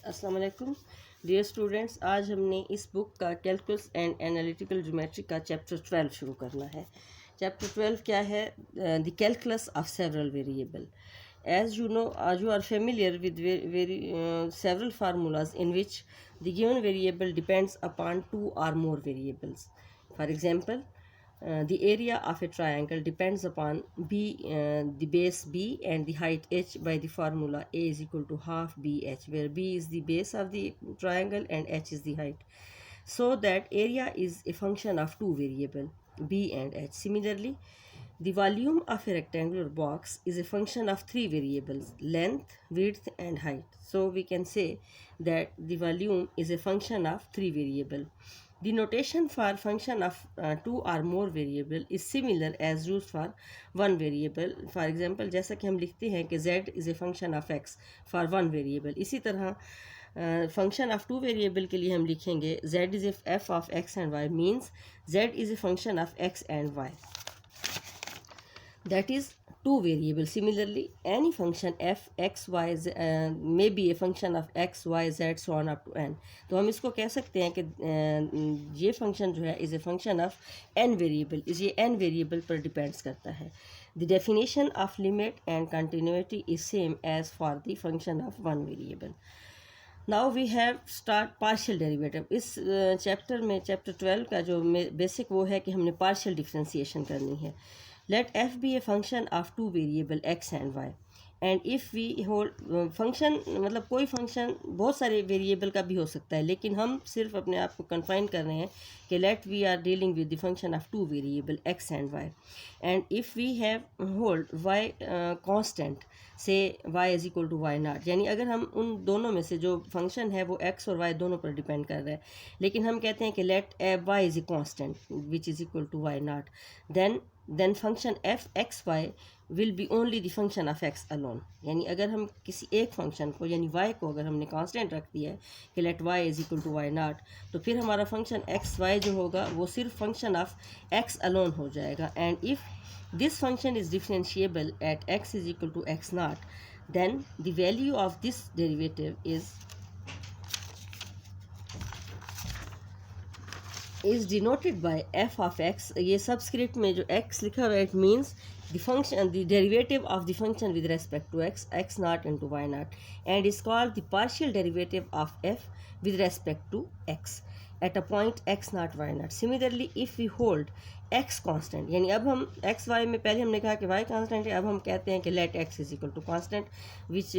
अस्सलाम वालेकुम dear students. आज हमने इस बुक का कैलकुलस एंड एनालिटिकल ज्योमेट्री का चैप्टर 12 शुरू करना है। चैप्टर 12 क्या है? The calculus of several variable. As you know, you are familiar with several formulas in which the given variable depends upon two or more variables. For example, the area of a triangle depends upon the base b and the height h by the formula a is equal to half bh, where b is the base of the triangle and h is the height. So that area is a function of two variables b and h. Similarly, the volume of a rectangular box is a function of three variables: length, width, and height. So we can say that the volume is a function of three variables. The notation for function of two or more variable is similar as used for one variable. For example, जैसा कि हम लिखते हैं कि z is a function of x for one variable, इसी तरह function of two variable के लिए हम लिखेंगे z is a f of x and y, means z is a function of x and y, that is two variables. Similarly, any function f x y z may be a function of x y z so on up to n. तो हम इसको कह सकते हैं कि ये function जो है is a function of n variable, ये n वेरिएबल पर डिपेंड्स करता है. The definition of limit and continuity is same as for the function of one variable. Now we have start partial derivative. इस chapter में chapter 12 का जो basic वो है कि हमने पार्शियल डिफ्रेंसिएशन करनी है. Let f be a function of two variable x and y, and if we hold function मतलब कोई फंक्शन बहुत सारे वेरिएबल का भी हो सकता है, लेकिन हम सिर्फ अपने आप को कन्फाइन कर रहे हैं कि let we are dealing with the function of two variable x and y, and if we have hold y constant, say y is equal to y naught, यानी अगर हम उन दोनों में से जो फंक्शन है वो x और y दोनों पर डिपेंड कर रहा है, लेकिन हम कहते हैं कि let y is a constant which is equal to y naught, then function f x y will be only the function of x alone. यानी अगर हम किसी एक फंक्शन को यानी y को अगर हमने कांस्टेंट रख दिया है कि let y is equal to y naught, तो फिर हमारा फंक्शन x y जो होगा वो सिर्फ फंक्शन ऑफ x alone हो जाएगा. And if this function is differentiable at x is equal to x naught, then the value of this derivative is denoted by f of x. ये subscript में जो x लिखा हुआ है, it means the function, the derivative of the function with respect to x naught into y naught, and is called the partial derivative of f with respect to x at a point x naught y naught. Similarly, if we hold x constant, यानी अब हम x y में पहले हमने कहा कि y constant है, अब हम कहते हैं कि let x is equal to constant which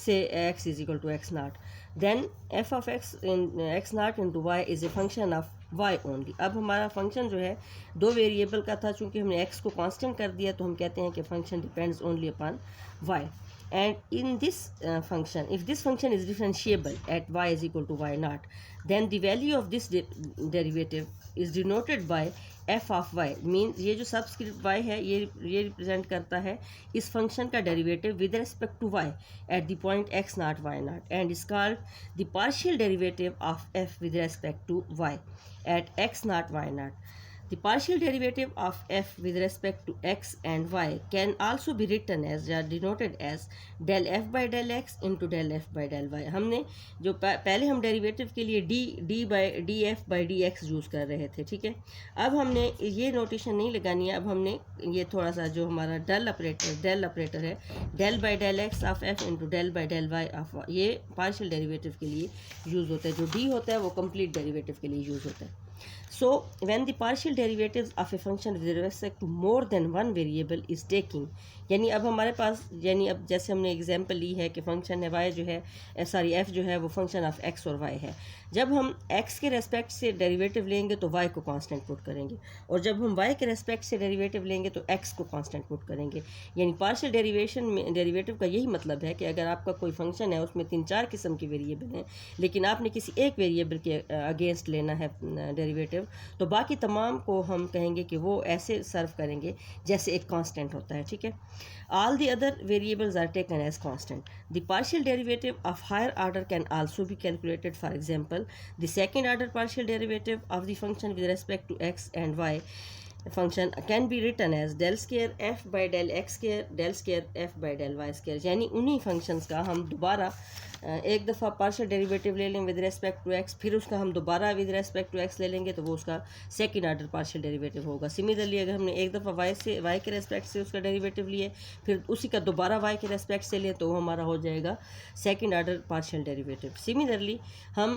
say x is equal to x naught, then f of x in x naught into y is a function of y only. अब हमारा function जो है दो वेरिएबल का था, चूँकि हमने x को कांस्टेंट कर दिया तो हम कहते हैं कि function depends only upon y. And in this function, if this function is differentiable at y is equal to y naught, then the value of this derivative is denoted by f of y. Means ये जो subscript y है ये represent करता है इस function का derivative with respect to y at the point x naught y naught, and is called the partial derivative of f with respect to y at x naught y naught. The partial derivative of f with respect to x and y can also be written as या denoted as del f by del x into del f by del y. हमने जो पहले हम derivative के लिए d f by dx use कर रहे थे, ठीक है. अब हमने ये नोटेशन नहीं लगानी है, अब हमने ये थोड़ा सा जो हमारा डेल ऑपरेटर है del by del x of f into del by del y of y, ये पार्शियल डेरिवेटिव के लिए यूज़ होता है. जो d होता है वो कंप्लीट डेरिवेटिव के लिए यूज़ होता है. So when the partial derivatives of a function with respect to more than one variable is taking, यानी अब हमारे पास, यानी अब जैसे हमने एग्जांपल ली है कि फंक्शन है y जो है f जो है वो फंक्शन ऑफ x और y है. जब हम x के रेस्पेक्ट से डेरिवेटिव लेंगे तो y को कांस्टेंट पुट करेंगे, और जब हम y के रेस्पेक्ट से डेरिवेटिव लेंगे तो x को कांस्टेंट पुट करेंगे. यानी पार्शियल डेरिवेशन में डेरिवेटिव का यही मतलब है कि अगर आपका कोई फंक्शन है उसमें 3-4 किस्म के वेरिएबल हैं, लेकिन आपने किसी एक वेरिएबल के अगेंस्ट लेना है डेरिवेटिव, तो बाकी तमाम को हम कहेंगे कि वो ऐसे सर्व करेंगे जैसे एक कांस्टेंट होता है, ठीक है. All the other variables are taken as constant. The partial derivative of higher order can also be calculated. For example, the second order partial derivative of the function with respect to x and y function can be written as del square f by del x square del square f by del y square. यानी उन्हीं functions का हम दोबारा एक दफ़ा partial derivative ले लें with respect to x, फिर उसका हम दोबारा विद रेस्पेक्ट टू एक्स ले लेंगे तो वो उसका सेकंड ऑर्डर पार्शियल डेरिवेटिव होगा। सिमिलरली अगर हमने एक दफ़ा वाई के रेस्पेक्ट से उसका डेरिवेटिव लिए, फिर उसी का दोबारा वाई के रेस्पेक्ट से लें तो वो हमारा हो जाएगा second order partial derivative. Similarly हम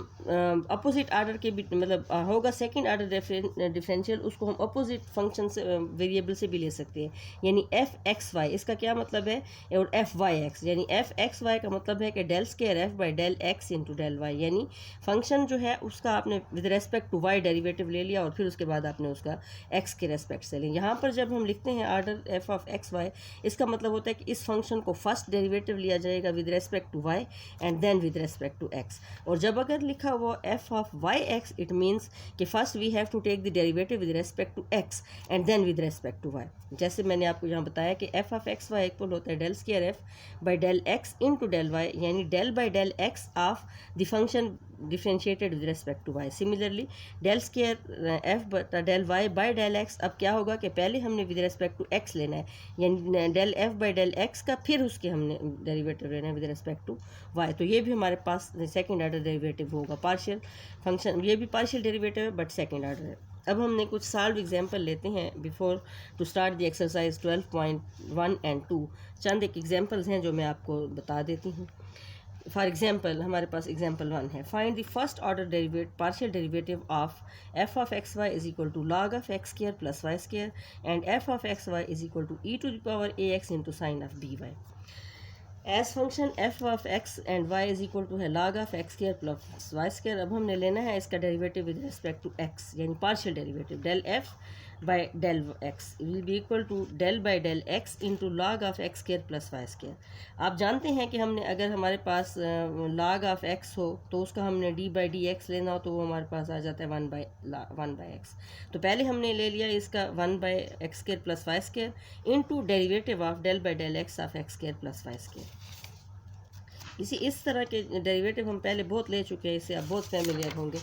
अपोजिट ऑर्डर के भी मतलब होगा सेकंड ऑर्डर डिफरेंशियल, उसको हम अपोजिट फंक्शन से वेरिएबल से भी ले सकते हैं, यानी एफ एक्स वाई, इसका क्या मतलब है, और एफ वाई एक्स, यानी एफ एक्स वाई का मतलब है कि del square f by del x into del y, यानी फंक्शन जो है उसका आपने with respect to Y derivative ले लिया और फिर उसके बाद आपने उसका एक्स के रेस्पेक्ट से लिया। यहाँ पर जब हम लिखते हैं order f of x y, इसका मतलब होता है कि इस फंक्शन को फर्स्ट डेरिवेटिव लिया जाएगा with respect to y and then with respect to x. और जब अगर लिखा हुआ f of y x, it means कि first we have to take the derivative with respect to x and then with respect to y. जैसे मैंने आपको यहाँ बताया कि f of x Y equal होता है del square f by del x into del y, यानी del by del x of the function differentiated with respect to y. Similarly del square f बटा del y by del x, अब क्या होगा कि पहले हमने विद रेस्पेक्ट टू एक्स लेना है, यानी del f by del x का, फिर उसके हमने डेरिवेटिव लेना है विद रेस्पेक्ट टू वाई। तो ये भी हमारे पास सेकंड ऑर्डर डेरिवेटिव होगा पार्शियल फंक्शन, ये भी पार्शियल डेरिवेटिव है बट सेकंड ऑर्डर है। अब हमने कुछ सॉल्व एग्जांपल लेते हैं before to start the exercise 12.1 and 2। चंद एक एग्जांपल्स हैं जो मैं आपको बता देती हूँ। फॉर एग्जाम्पल हमारे पास एग्जाम्पल 1 है, find the first order partial derivative of F of x Y is equal to log of x square plus Y square and F of x Y is equal to E to the power A X into sine of B Y. As function F of X and Y is equal to है log of x square plus Y square. अब हमने लेना है इसका derivative with respect to x, यानी partial derivative del f by del x will be equal to del by del x into log of x square plus Y square. आप जानते हैं कि हमने अगर हमारे पास लॉग ऑफ एक्स हो तो उसका हमने डी बाई डी एक्स लेना हो तो वो हमारे पास आ जाता है वन बाई एक्स। तो पहले हमने ले लिया इसका one by x square plus Y square into derivative of del by del x of x square plus Y square. इस तरह के डेरिवेटिव हम पहले बहुत ले चुके हैं, इससे आप बहुत फैमिलियर होंगे।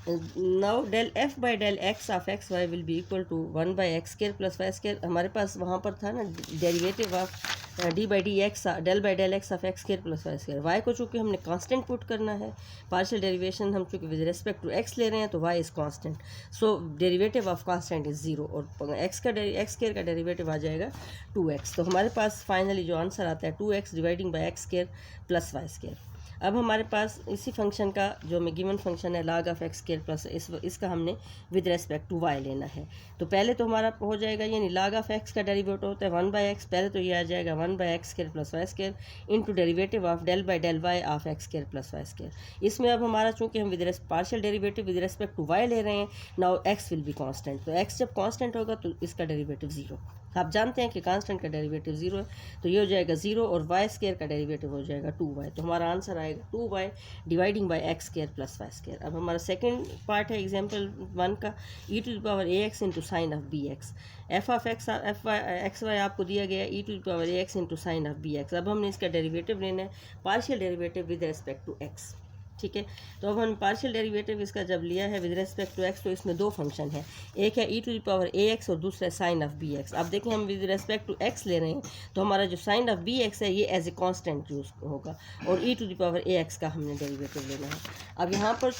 Now del f by del x of x y will be equal to one by x square plus Y square. हमारे पास वहाँ पर था ना derivative of d by d x del by del x of x square plus Y square. Y को चूँकि हमने constant put करना है, पार्शियल डेरिवेशन हम चूँकि विद रिस्पेक्ट टू एक्स ले रहे हैं तो y is constant, so derivative of constant is zero और एक्स स्क्वायर का डेरिवेटिव आ जाएगा 2x। तो हमारे पास फाइनली जो आंसर आता है 2x dividing by x square plus Y square. अब हमारे पास इसी फंक्शन का जो में गिवन फंक्शन है log of x square plus इसका हमने विद रेस्पेक्ट टू वाई लेना है। तो पहले तो हमारा हो जाएगा, यानी लॉग ऑफ एक्स का डेरिवेटिव होता है वन बाई एक्स, पहले तो ये आ जाएगा one by x square plus Y square into derivative of del by del Y of x square plus Y square. इसमें अब हमारा चूँकि हम partial derivative with respect to y ले रहे हैं, now x will be constant, तो x जब कॉन्स्टेंट होगा तो इसका डेरिवेटिव ज़ीरो। आप जानते हैं कि कांस्टेंट का डेरिवेटिव ज़ीरो है, तो ये हो जाएगा ज़ीरो और वाई स्क्वायर का डेरिवेटिव हो जाएगा 2y। तो हमारा आंसर आएगा 2y dividing by x square plus Y square. अब हमारा सेकंड पार्ट है एग्जांपल 1 का, E to the power A X into sine of B X. F of X X Y आपको दिया गया E to the power A X into sine of B X. अब हमने इसका डेरिवेटिव लेना है, partial derivative with respect to X, ठीक है। तो अब हम पार्शियल डेरिवेटिव इसका जब लिया है विद रेस्पेक्ट टू एक्स, तो इसमें दो फंक्शन है, एक है E to the power A X और दूसरा है साइन ऑफ बी एक्स। अब देखें हम विद रेस्पेक्ट टू एक्स ले रहे हैं तो हमारा जो साइन ऑफ बी एक्स है ये एज ए कांस्टेंट यूज होगा और E to the power A X का हमने डेरिवेटिव लेना है। अब यहाँ पर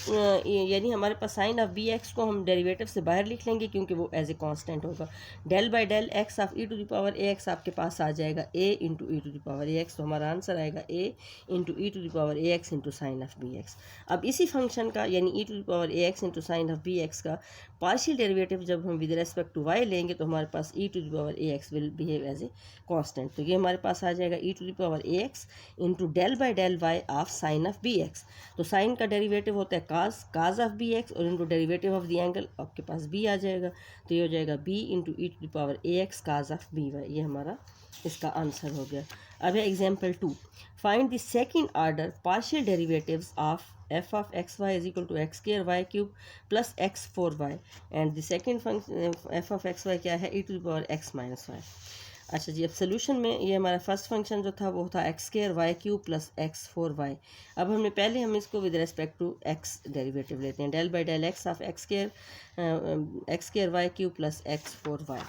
यानी हमारे पास साइन ऑफ बी एक्स को हम डेरिवेटिव से बाहर लिख लेंगे क्योंकि वो एज ए कांस्टेंट होगा। Del by del x of E to the power A X आपके पास आ जाएगा A into E to the power A X, तो हमारा आंसर आएगा A into E to the power A X into sine of B X. अब इसी function का यानी E to the power A X into sine of B X का partial derivative जब हम विद रेस्पेक्ट टू वाई लेंगे तो हमारे पास E to the power A X will behave as a constant, तो ये हमारे पास आ जाएगा E to the power A X into del by del Y of sine of B X. तो साइन का डेरिवेटिव होता है काज ऑफ बी एक्स और into derivative of the angle आपके पास बी आ जाएगा, तो ये हो जाएगा B into E to the power A X cos of B Y. ये हमारा इसका आंसर हो गया। अब है example 2, find the second order partial derivatives of F of x Y is equal to X square Y cube plus x 4y and the second function F of x Y क्या है E to the power X minus Y. अच्छा जी, अब solution में ये हमारा first function जो था वो था x square Y cube plus x 4y। अब हम इसको with respect to x derivative लेते हैं, del by del x of x square Y cube plus x 4y।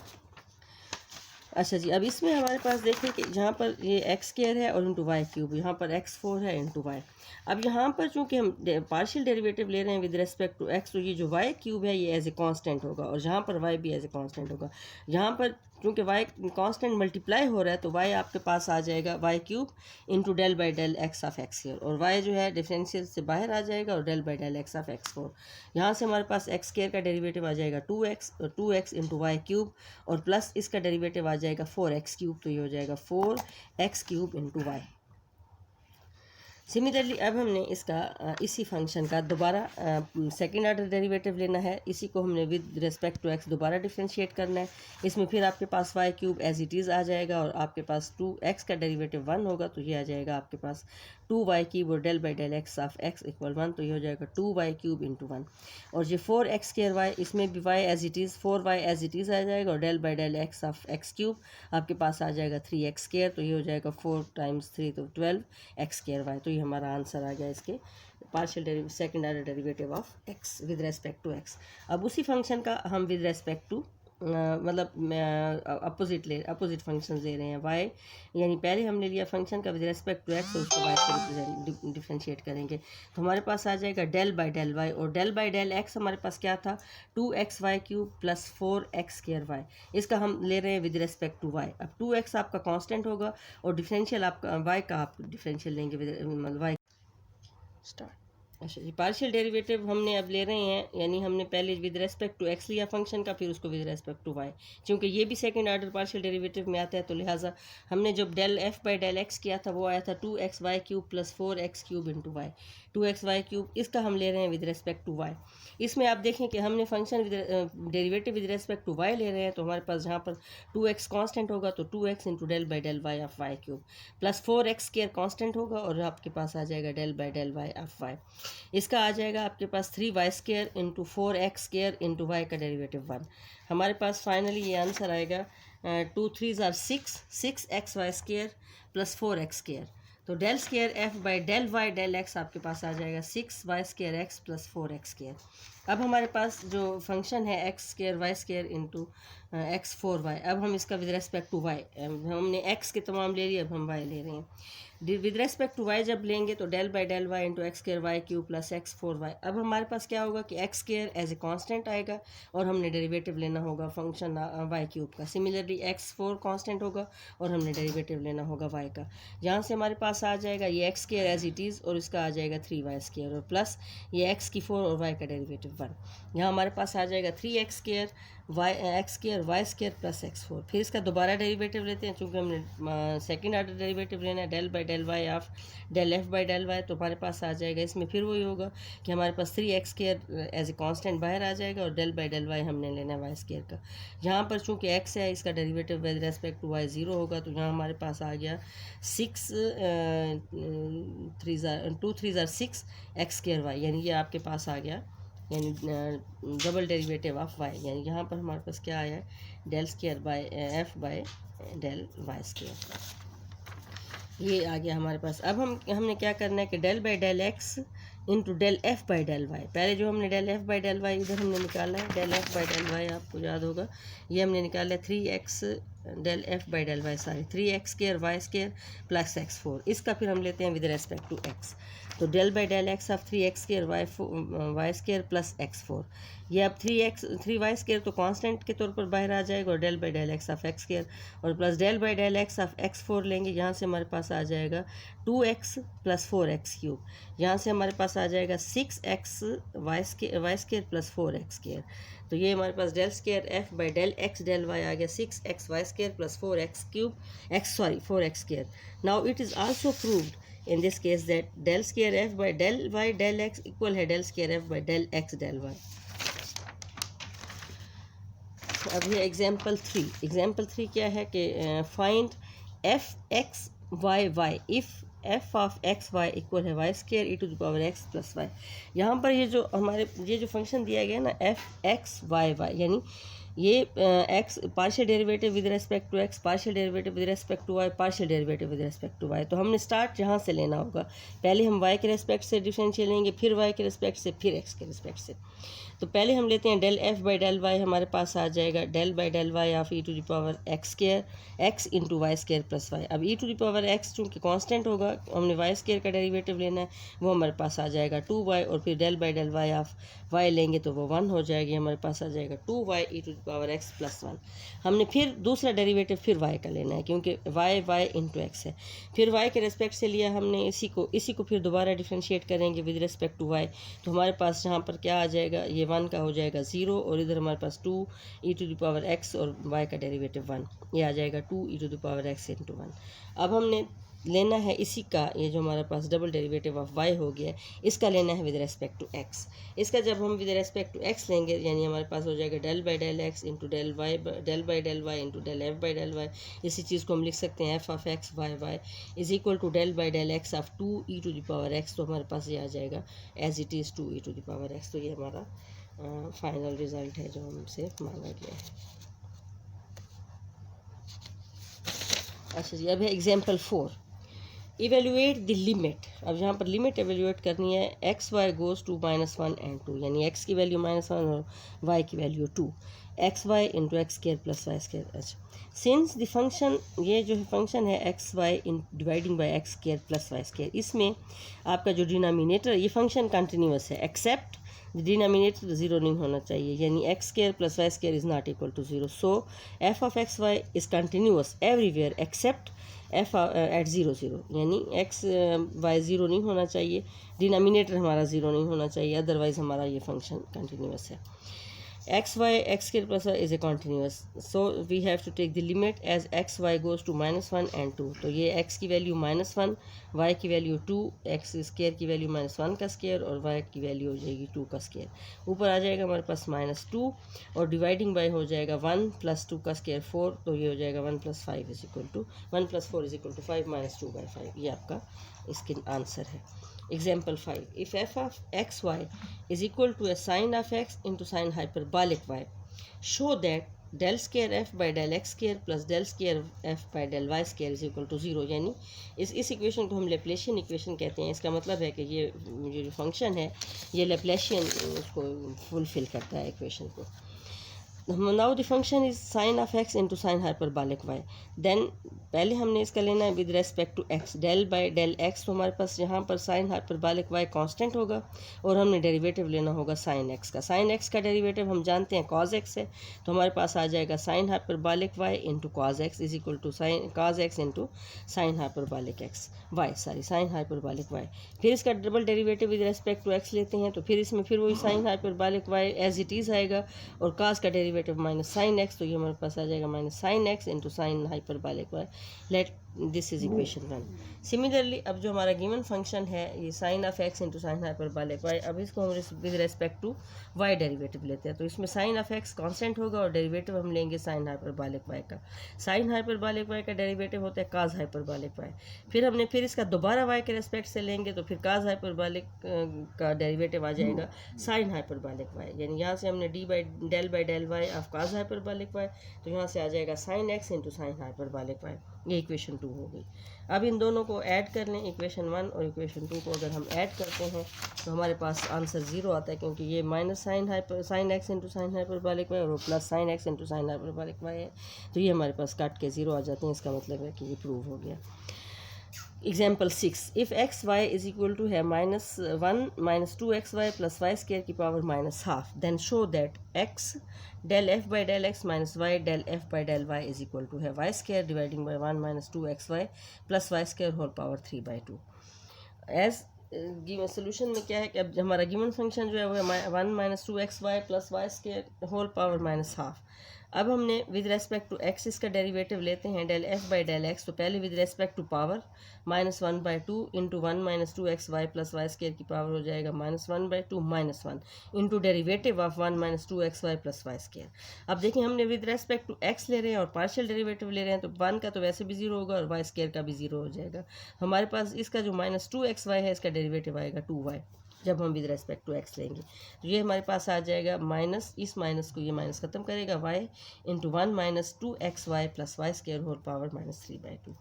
अच्छा जी, अब इसमें हमारे पास देखिए कि जहाँ पर ये एक्स स्क्वायर है और इंटू वाई क्यूब, यहाँ पर x4 है इंटू वाई। अब यहाँ पर चूँकि हम पार्शियल डेरिवेटिव ले रहे हैं विद रिस्पेक्ट टू x, तो ये जो वाई क्यूब है ये एज ए कांस्टेंट होगा और जहाँ पर वाई भी एज ए कांस्टेंट होगा। यहाँ पर चूँकि वाई कांस्टेंट मल्टीप्लाई हो रहा है तो वाई आपके पास आ जाएगा y cube into del by del x of x square, और वाई जो है डिफरेंशियल से बाहर आ जाएगा और del by del x of x4। यहाँ से हमारे पास एक्स स्क्वायर का डेरिवेटिव आ जाएगा 2x, और 2x इंटू वाई क्यूब, और प्लस इसका डेरिवेटिव आ जाएगा 4x क्यूब, तो ये हो जाएगा 4x cube into Y. Similarly अब हमने इसका इसी फंक्शन का दोबारा सेकेंड ऑर्डर डेरिवेटिव लेना है। इसी को हमने विद रिस्पेक्ट टू एक्स दोबारा डिफ्रेंशिएट करना है। इसमें फिर आपके पास Y cube as it is आ जाएगा और आपके पास 2x का डेरिवेटिव 1 होगा, तो ये आ जाएगा आपके पास 2y क्यूब और del by del x of x equal 1, तो ये हो जाएगा 2y क्यूब इंटू 1। और ये 4x स्क्वायर वाई, इसमें भी y as it is 4y as it is आ जाएगा और del by del x of x cube आपके पास आ जाएगा 3x स्क्वायर, तो ये हो जाएगा 4 टाइम्स 3 तो 12x स्क्वायर वाई। तो ये हमारा आंसर आ गया इसके partial second order derivative of x with respect to x। अब उसी फंक्शन का हम विद रेस्पेक्ट टू मतलब अपोजिट फंक्शन ले रहे हैं y, यानी पहले हमने लिया फंक्शन का विद रेस्पेक्ट टू x और उसको y से डिफ्रेंशिएट करेंगे, तो हमारे पास आ जाएगा डेल बाई डेल y, और डेल बाई डेल x हमारे पास क्या था 2xy cube plus 4x square y। इसका हम ले रहे हैं विद रेस्पेक्ट टू y। अब 2x आपका कांस्टेंट होगा और डिफरेंशियल आपका y का आप डिफरेंशियल लेंगे विद मतलब y स्टार्ट। अच्छा जी, पार्शियल डेरिवेटिव हमने अब ले रहे हैं, यानी हमने पहले विद रेस्पेक्ट टू एक्स लिया फंक्शन का, फिर उसको विद रेस्पेक्ट टू वाई। क्योंकि ये भी सेकंड ऑर्डर पार्शियल डेरिवेटिव में आता है, तो लिहाजा हमने जब del f by del x किया था वो आया था 2xy cube plus 4x cube into y. 2xy cube इसका हम ले रहे हैं विद रेस्पेक्ट टू वाई। इसमें आप देखें कि हमने function derivative with respect to y ले रहे हैं, तो हमारे पास जहाँ पर 2x कांस्टेंट होगा तो 2x into del by del Y of Y cube plus 4x square constant होगा और आपके पास आ जाएगा del by del Y of Y. इसका आ जाएगा आपके पास 3y square into 4x square into Y का डेरिवेटिव 1। हमारे पास फाइनली ये आंसर आएगा 2 3 ज़ार 6xy square plus 4x square. तो del square F by del Y del X आपके पास आ जाएगा 6y square x plus 4x square. अब हमारे पास जो फंक्शन है x square y square into x 4y, अब हम इसका विद रेस्पेक्ट टू वाई, हमने एक्स के तमाम ले लिए, अब हम वाई ले रहे हैं। विद रेस्पेक्ट टू वाई जब लेंगे तो del by del y into x square Y cube plus x 4y। अब हमारे पास क्या होगा कि x square as a constant आएगा और हमने डेरिवेटिव लेना होगा फंक्शन वाई क्यूब का। सिमिलरली x4 कांस्टेंट होगा और हमने डेरिवेटिव लेना होगा वाई का। यहाँ से हमारे पास आ जाएगा ये x square as it is और इसका आ जाएगा 3y स्क्वायर और प्लस ये एक्स की 4 और वाई का डेरिवेटिव 1। यहाँ हमारे पास आ जाएगा 3x square x square y square plus x4। फिर इसका दोबारा डेरिवेटिव लेते हैं, चूँकि हमने सेकेंड ऑर्डर डेरिवेटिव लेना है del by del Y of del f by del y, तो हमारे पास आ जाएगा इसमें फिर वही होगा कि हमारे पास 3x square as a constant बाहर आ जाएगा और डेल बाई डेल वाई हमने लेना है वाई स्क्वायर का। यहाँ पर चूँकि x है इसका derivative with respect to y 0 होगा, तो यहाँ हमारे पास आ गया 2 3 ज़ार 6x स्क्वायर वाई, यानी ये आपके पास आ गया यानी डबल डेरिवेटिव ऑफ y। यानी यहाँ पर हमारे पास क्या आया है del square by f by del y square, ये आ गया हमारे पास। अब हमने क्या करना है कि del by del x into del f by del y, पहले जो हमने del f by del y इधर हमने निकाला है, del f by del y आपको याद होगा ये हमने निकाला है 3x del f by del y 3x square y square plus x4। इसका फिर हम लेते हैं विद रेस्पेक्ट टू x, तो del by del x of 3x square y square plus x4। ये अब 3y स्क्वायर तो कांस्टेंट के तौर पर बाहर आ जाएगा और del by del x of x square और plus del by del x of x4 लेंगे, यहाँ से हमारे पास आ जाएगा 2x प्लस 4x क्यूब। यहाँ से हमारे पास आ जाएगा 6x Y square plus 4x square. तो ये हमारे पास del square F by del X del Y आ गया 6x Y square plus 4x cube 4x square. Now it is also proved in this case that del square f by del y del x equal है del square f by del x del y। अब ये example 3 क्या है कि find F x Y Y if F of x Y equal है Y square E to the power x plus Y. यहाँ पर ये जो फंक्शन दिया गया ना एफ एक्स वाई वाई, यानी ये x partial derivative with respect to x, partial derivative with respect to y, partial derivative with respect to y. तो हमने स्टार्ट यहाँ से लेना होगा, पहले हम वाई के रेस्पेक्ट से डिफरेंशियल लेंगे, फिर वाई के रेस्पेक्ट से, फिर एक्स के रेस्पेक्ट से। तो पहले हम लेते हैं del f by del y, हमारे पास आ जाएगा del by del Y of E to the power x square x into y square plus y. अब e to the power x चूँकि कांस्टेंट होगा, हमने वाई स्केयर का डेरिवेटिव लेना है, वो हमारे पास आ जाएगा 2y, और फिर del by del Y of y लेंगे तो वो 1 हो जाएगी, हमारे पास आ जाएगा 2y e to the power x plus 1। हमने फिर दूसरा डेरिवेटिव फिर y का लेना है, क्योंकि y इंटू एक्स है, फिर y के रेस्पेक्ट से लिया हमने, इसी को फिर दोबारा डिफ्रेंशिएट करेंगे विद रिस्पेक्ट टू y, तो हमारे पास यहाँ पर क्या आ जाएगा, ये 1 का हो जाएगा 0, और इधर हमारे पास 2 ई टू द पावर एक्स और y का डेरिवेटिव 1, ये आ जाएगा 2 ई to the power X into 1। अब हमने लेना है इसी का, ये जो हमारे पास डबल डेरिवेटिव ऑफ y हो गया, इसका लेना है विद रेस्पेक्ट टू x। इसका जब हम विद रेस्पेक्ट टू x लेंगे, यानी हमारे पास हो जाएगा del by del x into del by del y into del f by del y. इसी चीज़ को हम लिख सकते हैं f of x Y y is equal to del by del x of 2 E to the power x, तो हमारे पास ये आ जाएगा as it is 2 E to the power x. तो ये हमारा फाइनल रिजल्ट है जो हमसे मांगा गया है। अच्छा जी, अब है एग्जाम्पल 4, इवेल्यूएट द लिमिट। अब यहाँ पर लिमिट एवेल्यूएट करनी है, x y goes to -1 and 2, यानी एक्स की वैल्यू -1 और वाई की value 2, x y into x square plus y square. अच्छा, सिंस द फंक्शन, ये जो फंक्शन है x y in dividing by x square plus y square, इसमें आपका जो डिनोमिनेटर, ये फंक्शन कंटिन्यूस है एक्सेप्ट डिनोमिनेटर 0 नहीं होना चाहिए, यानी x square plus y square is not equal to 0। So f of x y is continuous everywhere except f at 0 0, यानी एक्स वाई 0 नहीं होना चाहिए, डिनोमिनेटर हमारा 0 नहीं होना चाहिए, अदरवाइज़ हमारा ये फंक्शन कंटिन्यूस है। X y x square plus y is a continuous, so we have to take the limit as x y goes to -1 and 2, तो ये एक्स की वैल्यू -1, वाई की वैल्यू 2, एक्स स्केयर की value -1 का square और y की value हो जाएगी 2 का स्केयर। ऊपर आ जाएगा हमारे पास -2 और डिवाइडिंग बाई हो जाएगा 1 + 2 का स्केयर 4, तो ये हो जाएगा 1 + 5 is equal to 1 + 4 is equal to 5 -2/5, ये आपका इसके आंसर है। Example 5, if f of x y is equal to a sine of x into sine hyperbolic y, show that del square f by del x square plus del square f by del y square is equal to 0, यानी इस equation को हम लेप्लेशियन equation कहते हैं। इसका मतलब है कि ये जो फंक्शन है ये लेप्लेशियन उसको फुलफिल करता है इक्वेशन को। Now the function is sin of x into sin hyperbolic y, then पहले हमने इसका लेना है with respect to x, del by del x, तो हमारे पास यहाँ पर sin hyperbolic y कांस्टेंट होगा और हमने डेरिवेटिव लेना होगा sin x का। sin x का डेरिवेटिव हम जानते हैं cos x है, तो हमारे पास आ जाएगा sin hyperbolic y into cos x is equal to cos x into sin hyperbolic x y, sin hyperbolic y। फिर इसका double derivative with respect to x लेते हैं, तो फिर इसमें फिर वही sin hyperbolic y as it is आएगा और cos का डेरिवेटिव -sin x, तो ये हमारे पास आ जाएगा -sin x into sin hyperbolic y। Late this is equation 1। Similarly अब जो हमारा गिवन फंक्शन है ये sin of x into sine hyperbolic y, अब इसको हम with respect to y derivative लेते हैं, तो इसमें sin of x कांस्टेंट होगा और डेरिवेटिव हम लेंगे sin हाइपरबॉलिक y का। sin हाइपरबॉलिक y का डेरिवेटिव होता है cos हाइपरबॉलिक y, फिर इसका दोबारा y के रेस्पेक्ट से लेंगे तो फिर cos हाइपरबॉलिक का डेरिवेटिव आ जाएगा sin हाइपरबॉलिक y, यानी यहाँ से हमने del by del y of cos hyperbolic y, तो यहाँ से आ जाएगा sin x into sine hyperbolic y। ये इक्वेशन 2 हो गई। अब इन दोनों को ऐड कर लें, इक्वेशन 1 और इक्वेशन 2 को अगर हम ऐड करते हैं तो हमारे पास आंसर 0 आता है, क्योंकि ये sin x into sine hyperbolic y और plus sin x into sine hyperbolic y है, तो ये हमारे पास कट के 0 आ जाते हैं। इसका मतलब है कि ये प्रूव हो गया। Example 6, if x y is equal to है -1 - 2xy plus y square की power -12, then show that x del f by del x minus y del f by del y is equal to है y square dividing by 1 - 2xy plus y square whole power 3/2। As given solution में क्या है कि अब हमारा given function जो है वो है 1 - 2xy plus y square whole power -12। अब हमने विद रेस्पेक्ट टू x इसका डेरिवेटिव लेते हैं del f by del x, तो पहले with respect to power -1/2 into 1 - 2xy plus y square की पावर हो जाएगा -1/2 -1 into derivative of 1 - 2xy plus y square. अब देखिए हमने विद रेस्पेक्ट टू x ले रहे हैं और पार्शियल डेरिवेटिव ले रहे हैं, तो 1 का तो वैसे भी 0 होगा और वाई स्केयर का भी 0 हो जाएगा। हमारे पास इसका जो -2xy है इसका डेरिवेटिव आएगा 2y जब हम विद रेस्पेक्ट टू x लेंगे, तो ये हमारे पास आ जाएगा माइनस, इस माइनस को ये माइनस ख़त्म करेगा y into 1 - 2xy plus y square whole power -3/2।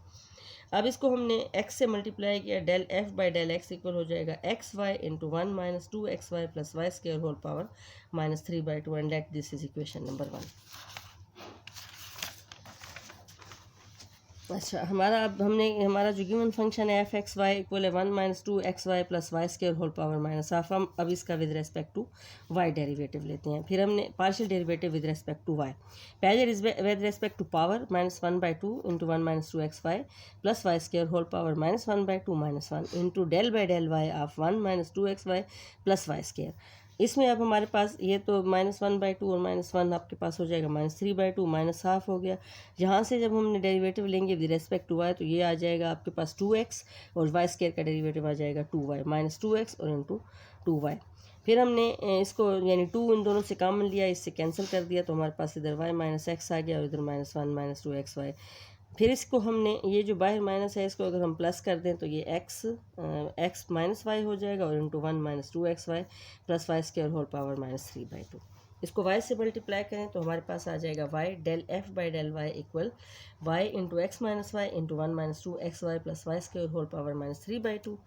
अब इसको हमने x से मल्टीप्लाई किया, del f by del x equal हो जाएगा x y into 1 minus 2xy plus Y square whole power minus 3/2 and let this is equation number 1। अच्छा, हमारा जो गिवन फंक्शन है एफ एक्स वाई इक्वल है 1 minus 2xy plus Y square whole power minus half. हम अब इसका with respect to Y derivative लेते हैं। फिर हमने partial derivative with respect to Y, पहले with respect to power -1/2 into 1 minus 2xy plus Y square whole power -1/2 minus 1 into del by del Y of 1 minus 2xy plus Y square. इसमें अब हमारे पास ये तो -1/2 और -1 आपके पास हो जाएगा -3/2 माइनस हाफ हो गया। यहाँ से जब हमने डेरिवेटिव लेंगे विद रेस्पेक्ट टू वाई तो ये आ जाएगा आपके पास 2x और वाई स्क्वायर का डेरिवेटिव आ जाएगा 2y -2x और इंटू 2y। फिर हमने इसको यानी 2 इन दोनों से कॉमन लिया, इससे कैंसिल कर दिया तो हमारे पास इधर y माइनस एक्स आ गया और इधर -1 -2xy। फिर इसको हमने ये जो बाहर माइनस है इसको अगर हम प्लस कर दें तो ये x माइनस वाई हो जाएगा और into 1 minus 2xy plus Y square whole power -3/2। इसको y से मल्टीप्लाई करें तो हमारे पास आ जाएगा y del f by del y equal y into x minus y into 1 minus 2xy plus Y square whole power -3/2।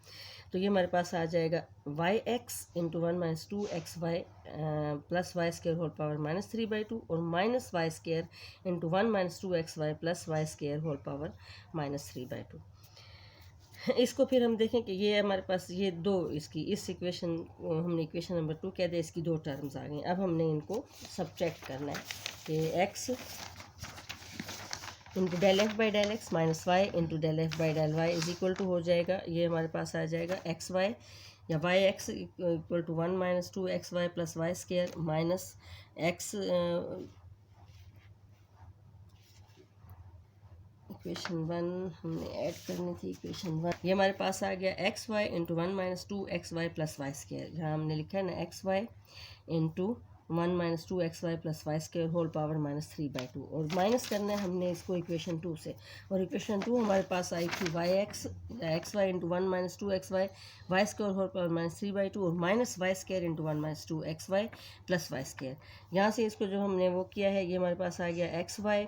तो ये हमारे पास आ जाएगा y x into 1 minus 2xy plus Y square whole power -3/2 और minus y square into 1 minus 2xy plus Y square whole power -3/2। इसको फिर हम देखें कि ये हमारे पास ये दो इसकी इस इक्वेशन हमने इक्वेशन नंबर 2 कह दिया, इसकी दो टर्म्स आ गई। अब हमने इनको सब्ट्रैक्ट करना है कि x into del f by del x minus y into del f by del y is equal to हो जाएगा, ये हमारे पास आ जाएगा एक्स वाई या y x equal to 1 minus 2xy plus Y square minus x equation 1 हमने add करनी थी। इक्वेशन 1 ये हमारे पास आ गया x y into 1 minus 2xy plus Y square, जहाँ हमने लिखा है ना x y into 1 minus 2xy plus Y square whole power -3/2 और माइनस करना है हमने इसको इक्वेशन 2 से। और इक्वेशन 2 हमारे पास आई थी x y into 1 minus 2xy y square whole power -3/2 और minus y square into 1 minus 2xy plus Y square. यहाँ से इसको जो हमने वो किया है ये हमारे पास आ गया x y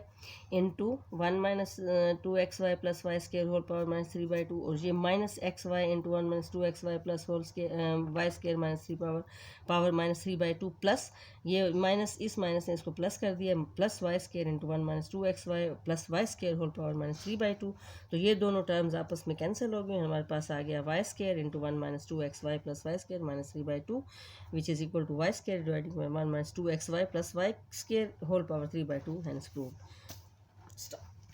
into 1 minus 2xy plus Y square whole power -3/2 और ये minus x y into 1 minus 2xy plus whole square y square -3 power -3/2 plus ये माइनस इस माइनस ने इसको प्लस कर दिया plus Y square into 1 minus 2xy plus Y square whole power -3/2। तो ये दोनों टर्म्स आपस में कैंसिल हो गए। हमारे पास आ गया y square into 1 minus 2xy plus Y square -3/2 which is equal to y square dividing by 1 minus 2xy plus Y square whole power 3/2 hence proved.